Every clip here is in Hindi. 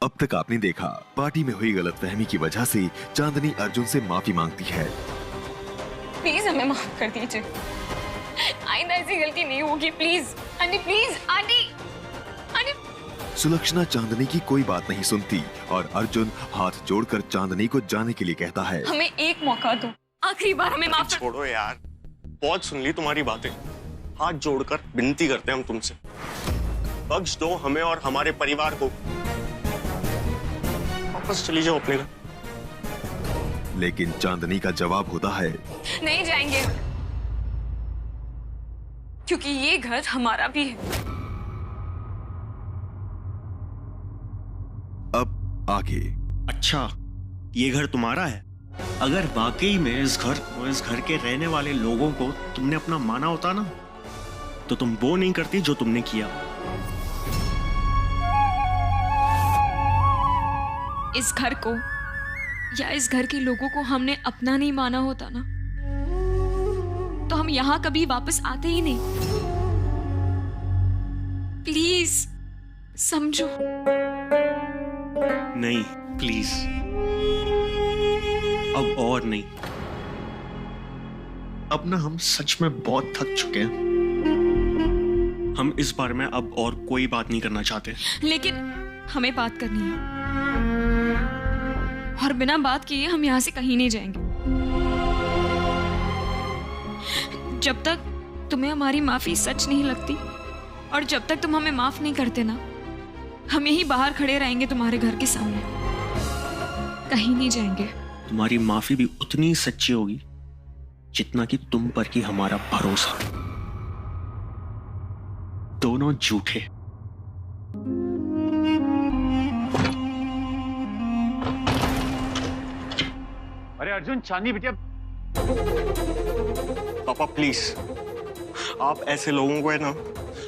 अब तक आपने देखा, पार्टी में हुई गलतफहमी की वजह से चांदनी अर्जुन से माफी मांगती है। प्लीज हमें माफ कर दीजिए, आइंदा ऐसी गलती नहीं होगी। Please aunty, please aunty, aunty. Sulakshana Chandni की कोई बात नहीं सुनती और अर्जुन हाथ जोड़कर चांदनी को जाने के लिए कहता है। हमें एक मौका दो, आखिरी बार हमें माफ कर। छोड़ो यार, बहुत सुन ली तुम्हारी बातें। हाथ जोड़कर विनती करते हैं हम तुमसे, बख्श दो हमें और हमारे परिवार को। वापस चली जाओ अपने घर। लेकिन चांदनी का जवाब होता है, नहीं जाएंगे, क्योंकि ये घर हमारा भी है। अब आगे। अच्छा, ये घर तुम्हारा है? अगर वाकई में इस घर के रहने वाले लोगों को तुमने अपना माना होता ना, तो तुम वो नहीं करती जो तुमने किया। इस घर को या इस घर के लोगों को हमने अपना नहीं माना होता ना, तो हम यहां कभी वापस आते ही नहीं। प्लीज समझो। नहीं, प्लीज, अब और नहीं। अब ना हम सच में बहुत थक चुके हैं। हम इस बारे में अब और कोई बात नहीं करना चाहते। लेकिन हमें बात करनी है, और बिना बात किए हम यहां से कहीं नहीं जाएंगे। जब तक तुम्हें हमारी माफी सच नहीं लगती और जब तक तुम हमें माफ नहीं करते ना, हम यहीं बाहर खड़े रहेंगे तुम्हारे घर के सामने, कहीं नहीं जाएंगे। तुम्हारी माफी भी उतनी सच्ची होगी जितना कि तुम पर की हमारा भरोसा। दोनों झूठे। अरे अर्जुन, चांदनी बिटिया। पापा प्लीज, आप ऐसे लोगों को है ना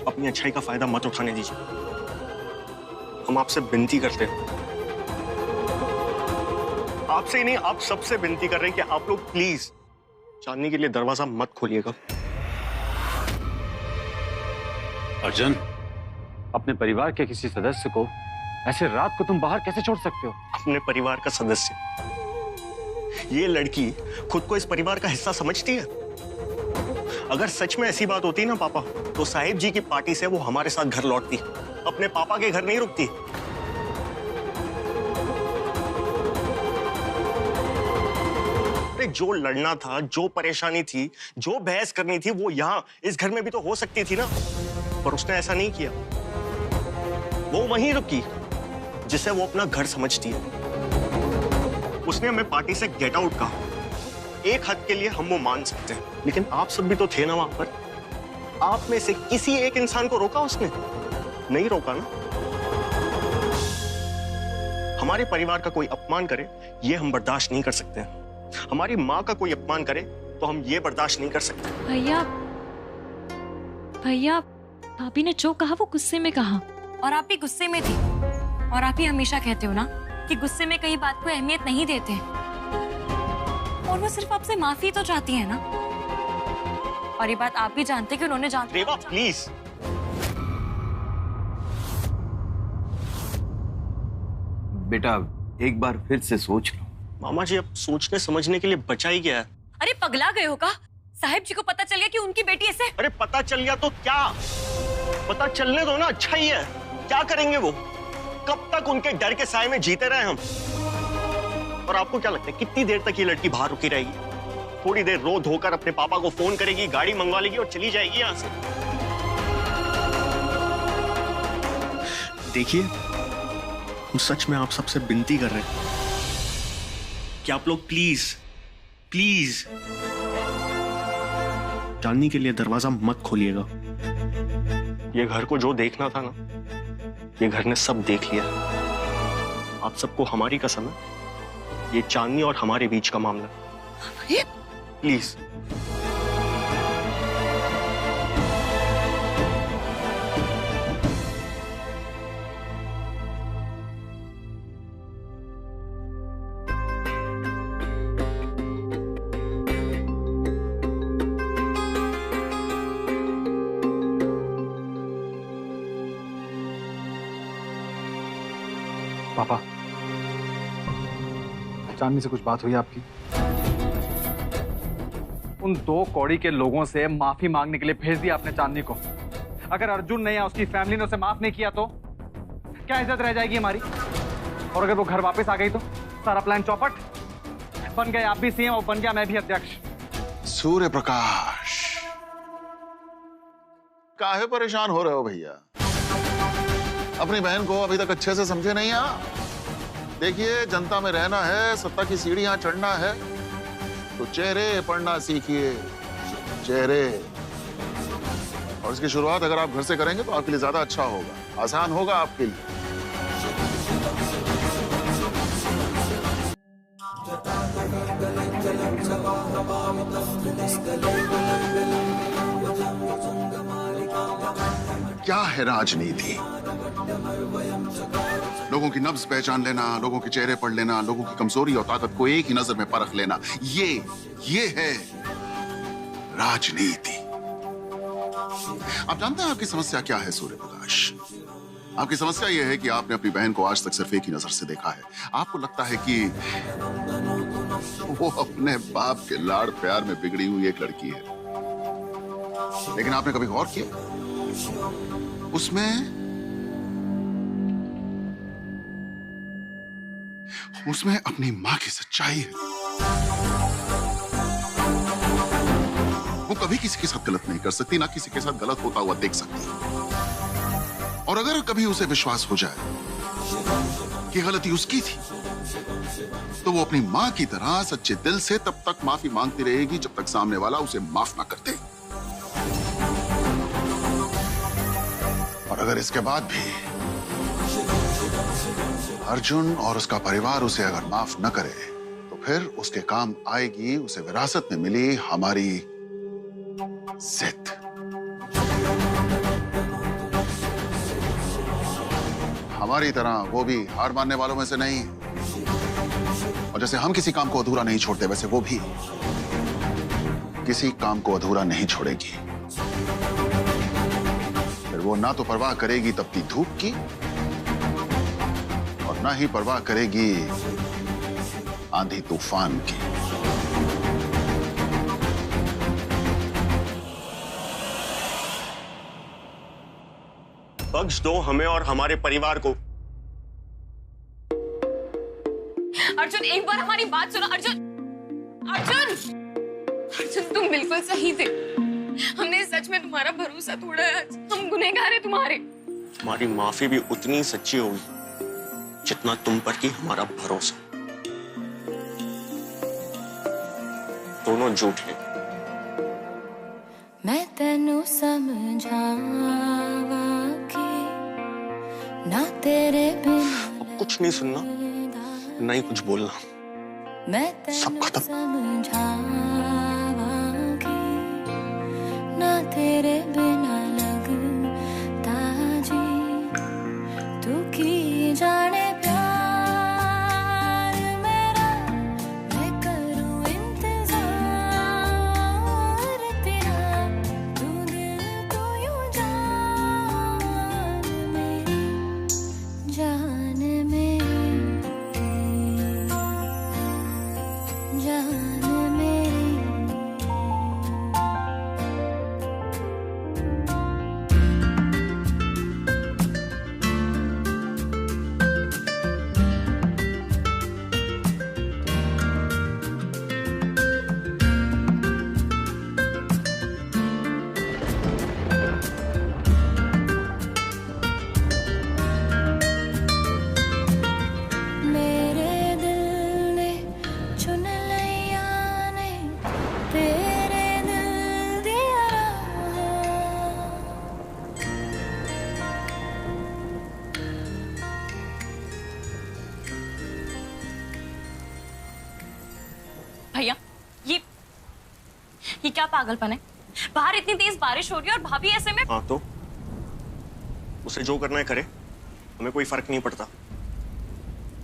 अपनी अच्छाई का फायदा मत उठाने दीजिए। हम आपसे विनती करते हैं, आपसे ही नहीं आप सबसे विनती कर रहे हैं कि आप लोग प्लीज चांदनी के लिए दरवाजा मत खोलिएगा। अर्जुन, अपने परिवार के किसी सदस्य को ऐसे रात को तुम बाहर कैसे छोड़ सकते हो? अपने परिवार का सदस्य? ये लड़की खुद को इस परिवार का हिस्सा समझती है। अगर सच में ऐसी बात होती ना पापा, तो साहिब जी की पार्टी से वो हमारे साथ घर लौटती, अपने पापा के घर नहीं रुकती। जो लड़ना था, जो परेशानी थी, जो बहस करनी थी, वो यहां इस घर में भी तो हो सकती थी ना, पर उसने ऐसा नहीं किया। वो वहीं रुकी जिसे वो अपना घर समझती है। उसने हमें पार्टी से गेट आउट कहा। एक हद के लिए हम वो मान सकते हैं, लेकिन आप सब भी तो थे ना वहां पर। आप में से किसी एक इंसान को रोका उसने? नहीं रोका ना। हमारे परिवार का कोई अपमान करे ये हम बर्दाश्त नहीं कर सकते हैं। हमारी माँ का कोई अपमान करे तो हम ये बर्दाश्त नहीं कर सकते। भैया, भाभी ने जो कहा वो गुस्से में कहा, और आप भी गुस्से में थी। और आप ही हमेशा कहते हो ना कि गुस्से में कई बात को अहमियत नहीं देते, और वो सिर्फ आपसे माफी तो चाहती है ना। और ये बात आप भी जानते कि उन्होंने जानते। रेवा प्लीज। बेटा एक बार फिर से सोच लो। मामा जी, अब सोचने समझने के लिए बचा ही गया है। अरे पगला गए हो का? साहिब जी को पता चल गया कि उनकी बेटी ऐसे। अरे पता चल गया तो क्या, पता चलने दो ना, अच्छा ही है। क्या करेंगे वो? कब तक उनके डर के साए में जीते रहे हम? और आपको क्या लगता है कितनी देर तक ये लड़की बाहर रुकी रहेगी? थोड़ी देर रो धोकर अपने पापा को फोन करेगी, गाड़ी मंगवा लेगी और चली जाएगी यहां से। देखिए, हम सच में आप सबसे विनती कर रहे हैं कि आप लोग प्लीज प्लीज चांदनी के लिए दरवाजा मत खोलिएगा। ये घर को जो देखना था ना, ये घर ने सब देख लिया। आप सबको हमारी कसम है, ये चांदनी और हमारे बीच का मामला। प्लीज। पापा, चांदनी से कुछ बात हुई आपकी? उन 2 कौड़ी के लोगों से माफी मांगने के लिए भेज दिया आपने चांदनी को। अगर अर्जुन ने या उसकी फैमिली ने उसे माफ नहीं किया तो क्या इज्जत रह जाएगी हमारी? और अगर वो घर वापस आ गई तो सारा प्लान चौपट। बन गए आप भी सीएम और बन गया मैं भी अध्यक्ष। सूर्य प्रकाश, काहे परेशान हो रहे हो भैया? अपनी बहन को अभी तक अच्छे से समझे नहीं आप? देखिए, जनता में रहना है, सत्ता की सीढ़ियां चढ़ना है तो चेहरे पढ़ना सीखिए, चेहरे। और इसकी शुरुआत अगर आप घर से करेंगे तो आपके लिए ज्यादा अच्छा होगा, आसान होगा आपके लिए। क्या है राजनीति? लोगों की नब्ज पहचान लेना, लोगों के चेहरे पढ़ लेना, लोगों की कमजोरी और ताकत को एक ही नजर में परख लेना, ये है राजनीति। आप जानते हैं आपकी समस्या क्या है सूर्य प्रकाश? आपकी समस्या यह है कि आपने अपनी बहन को आज तक सिर्फ एक ही नजर से देखा है। आपको लगता है कि वो अपने बाप के लाड़ प्यार में बिगड़ी हुई एक लड़की है, लेकिन आपने कभी गौर किया उसमें अपनी मां की सच्चाई है। वो कभी किसी के साथ गलत नहीं कर सकती, ना किसी के साथ गलत होता हुआ देख सकती। और अगर कभी उसे विश्वास हो जाए कि गलती उसकी थी तो वो अपनी मां की तरह सच्चे दिल से तब तक माफी मांगती रहेगी जब तक सामने वाला उसे माफ ना कर दे। और अगर इसके बाद भी अर्जुन और उसका परिवार उसे अगर माफ न करे तो फिर उसके काम आएगी उसे विरासत में मिली हमारी जिद। हमारी तरह वो भी हार मानने वालों में से नहीं है। और जैसे हम किसी काम को अधूरा नहीं छोड़ते, वैसे वो भी किसी काम को अधूरा नहीं छोड़ेगी। फिर वो ना तो परवाह करेगी तपती धूप की और ना ही परवाह करेगी आंधी तूफान की। बख्श दो हमें और हमारे परिवार को। अर्जुन, एक बार हमारी बात सुनो। अर्जुन, अर्जुन, अर्जुन, तुम बिल्कुल सही थे। हमने सच में तुम्हारा भरोसा तोड़ा है। हम गुनहगार हैं तुम्हारे। हमारी माफी भी उतनी सच्ची होगी जितना तुम पर की हमारा भरोसा। दोनों झूठ हैं। मैं तेनू समझावा कि ना तेरे बिना कुछ नहीं सुनना, नहीं कुछ बोलना, सब खत्म। समझावा कि ना तेरे बिना लगता जी, तू की जाने भैया, ये क्या पागलपन है? बाहर इतनी तेज बारिश हो रही है और भाभी ऐसे में। हाँ तो उसे जो करना है करे, हमें कोई फर्क नहीं पड़ता।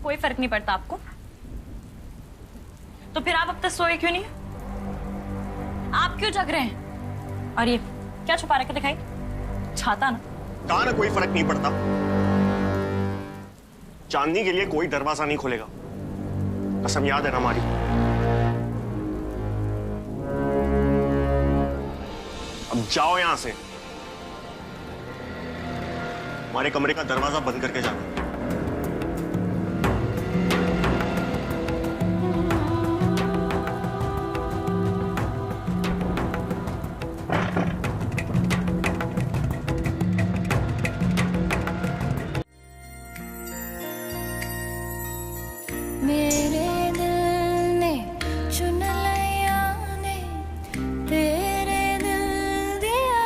कोई फर्क नहीं पड़ता आपको? तो फिर आप अब तक सोए क्यों नहीं? आप क्यों जग रहे हैं? और ये क्या छुपा रखे दिखाई? छाता ना? कहा ना कोई फर्क नहीं पड़ता। चांदनी के लिए कोई दरवाजा नहीं खोलेगा। कसम याद है ना हमारी? अब जाओ यहां से। हमारे कमरे का दरवाजा बंद करके जाना। मेरे दिल ने चुन लिया ने तेरे दिल दिया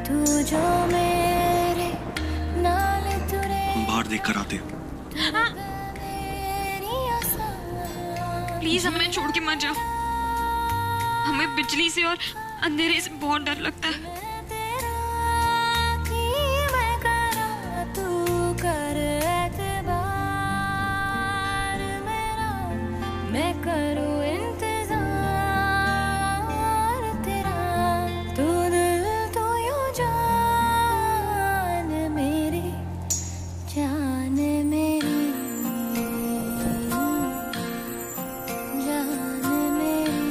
तू जो मेरे नाल तुरे बाहर देख कर आते। प्लीज हमें छोड़ के मत जाओ। हमें बिजली से और अंधेरे से बहुत डर लगता है। मैं करूं इंतजार तेरा तू दिल तू यूं जान मेरी जान मेरी जान मेरी।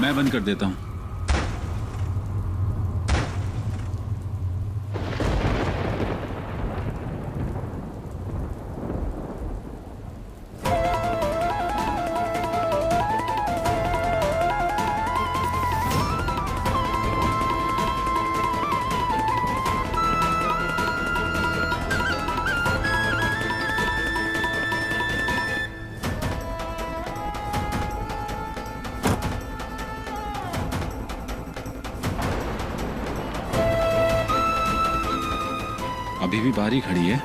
मैं बंद कर देता हूं। अभी भी बाहर ही खड़ी है।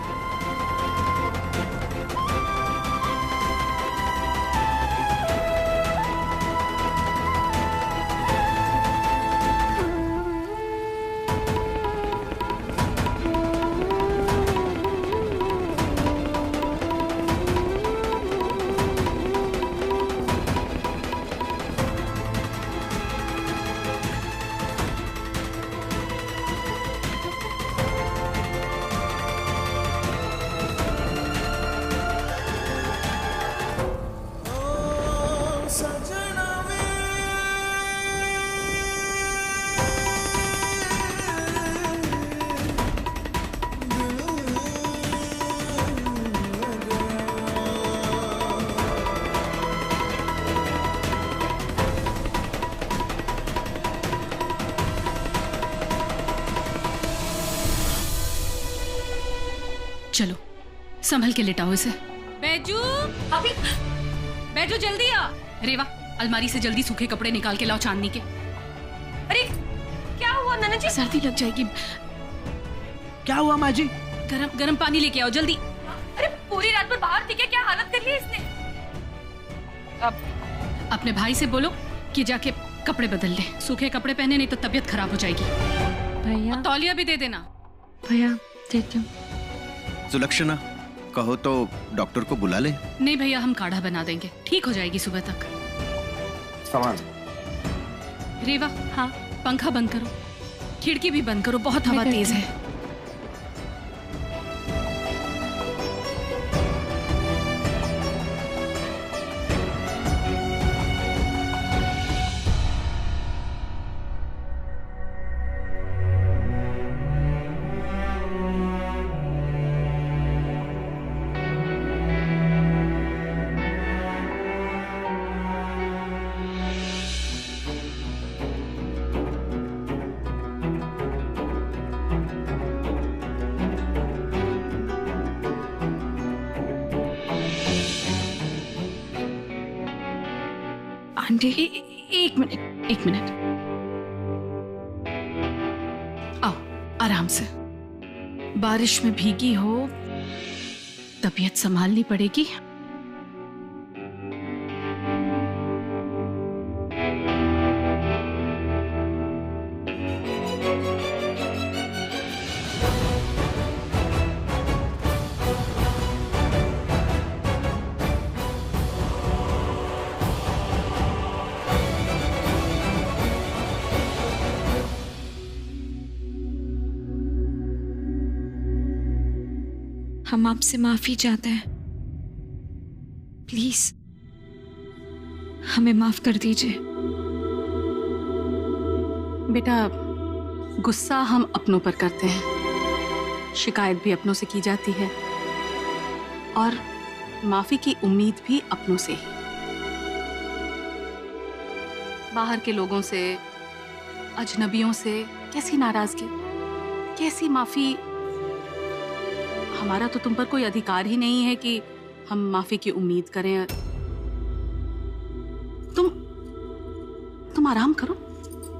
चलो संभल के लेटाओ इसे। बैजू अभी बैजू जल्दी आ। रेवा अलमारी से जल्दी सूखे कपड़े निकाल के लाओ चांदनी के। अरे क्या हुआ नन्ना जी? सर्दी लग जाएगी। क्या हुआ माँ जी? गरम गरम पानी लेके आओ जल्दी। अरे पूरी रात भर बाहर थी क्या हालत कर ली इसने? अब अपने भाई से बोलो कि जाके कपड़े बदल ले। सूखे कपड़े पहने नहीं तो तबीयत खराब हो जाएगी। भैया और तौलिया भी दे देना। भैया देती हूँ। सुलक्षणा कहो तो डॉक्टर को बुला ले। नहीं भैया हम काढ़ा बना देंगे, ठीक हो जाएगी सुबह तक। सामान रेवा हाँ पंखा बंद करो, खिड़की भी बंद करो, बहुत हवा तेज है। आंटी एक मिनट, एक मिनट। आओ आराम से। बारिश में भीगी हो, तबीयत संभालनी पड़ेगी। हम आपसे माफी चाहते हैं, प्लीज हमें माफ कर दीजिए। बेटा, गुस्सा हम अपनों पर करते हैं, शिकायत भी अपनों से की जाती है और माफी की उम्मीद भी अपनों से ही। बाहर के लोगों से, अजनबियों से कैसी नाराजगी, कैसी माफी। हमारा तो तुम पर कोई अधिकार ही नहीं है कि हम माफी की उम्मीद करें। तुम आराम करो,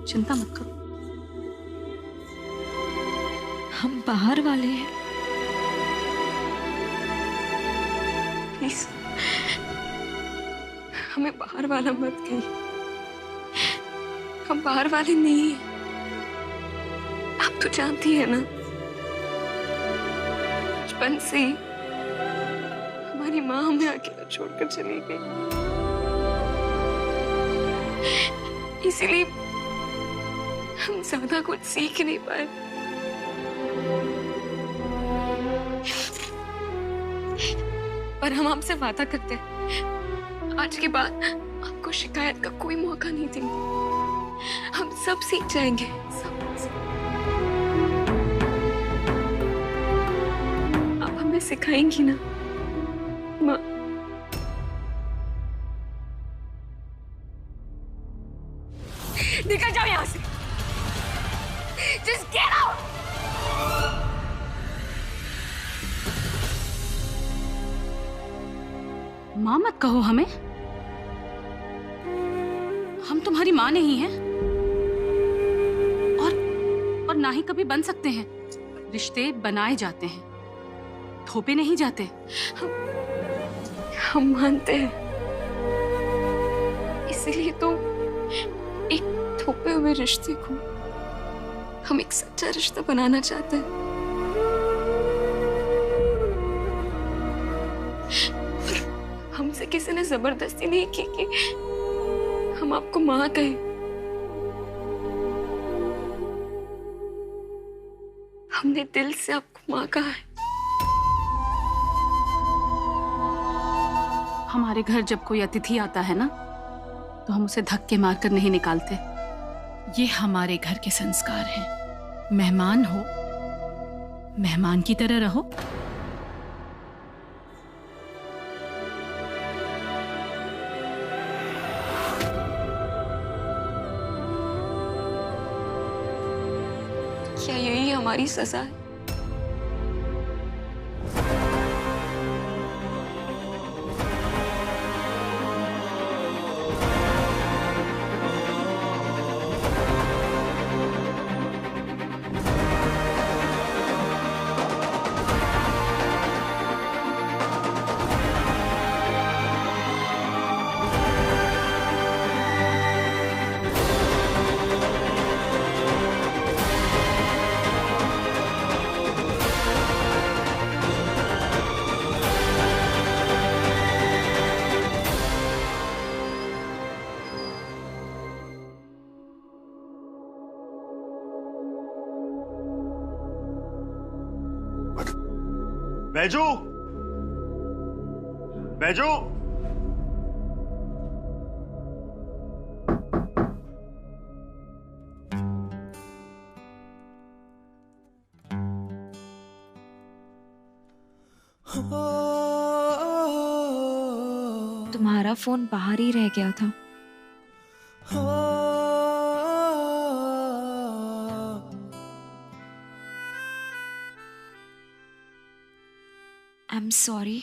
चिंता मत करो। हम बाहर वाले हैं, प्लीज हमें बाहर वाला मत कहिए। हम बाहर वाले नहीं हैं, आप तो जानती है ना, बचपन से ही हमारी माँ हमें अकेला छोड़कर चली गई, इसीलिए हम ज्यादा कुछ सीख नहीं पाए। पर हम आपसे वादा करते हैं, आज के बाद आपको शिकायत का कोई मौका नहीं देंगे। हम सब सीख जाएंगे, सब। सिखाएंगी ना माँ? निकल जाओ यहाँ से। Just get out! माँ मत कहो हमें, हम तुम्हारी माँ नहीं हैं और ना ही कभी बन सकते हैं। रिश्ते बनाए जाते हैं, थोपे नहीं जाते। हम मानते हैं, इसीलिए तो एक थोपे हुए रिश्ते को हम एक सच्चा रिश्ता बनाना चाहते हैं। हमसे किसी ने जबरदस्ती नहीं की कि हम आपको माँ कहें। हमने दिल से आपको माँ कहा है। हमारे घर जब कोई अतिथि आता है ना, तो हम उसे धक्के मारकर नहीं निकालते। ये हमारे घर के संस्कार हैं। मेहमान हो, मेहमान की तरह रहो। क्या यही हमारी सजा है? बैजू, बैजू, तुम्हारा फोन बाहर ही रह गया था। I'm sorry.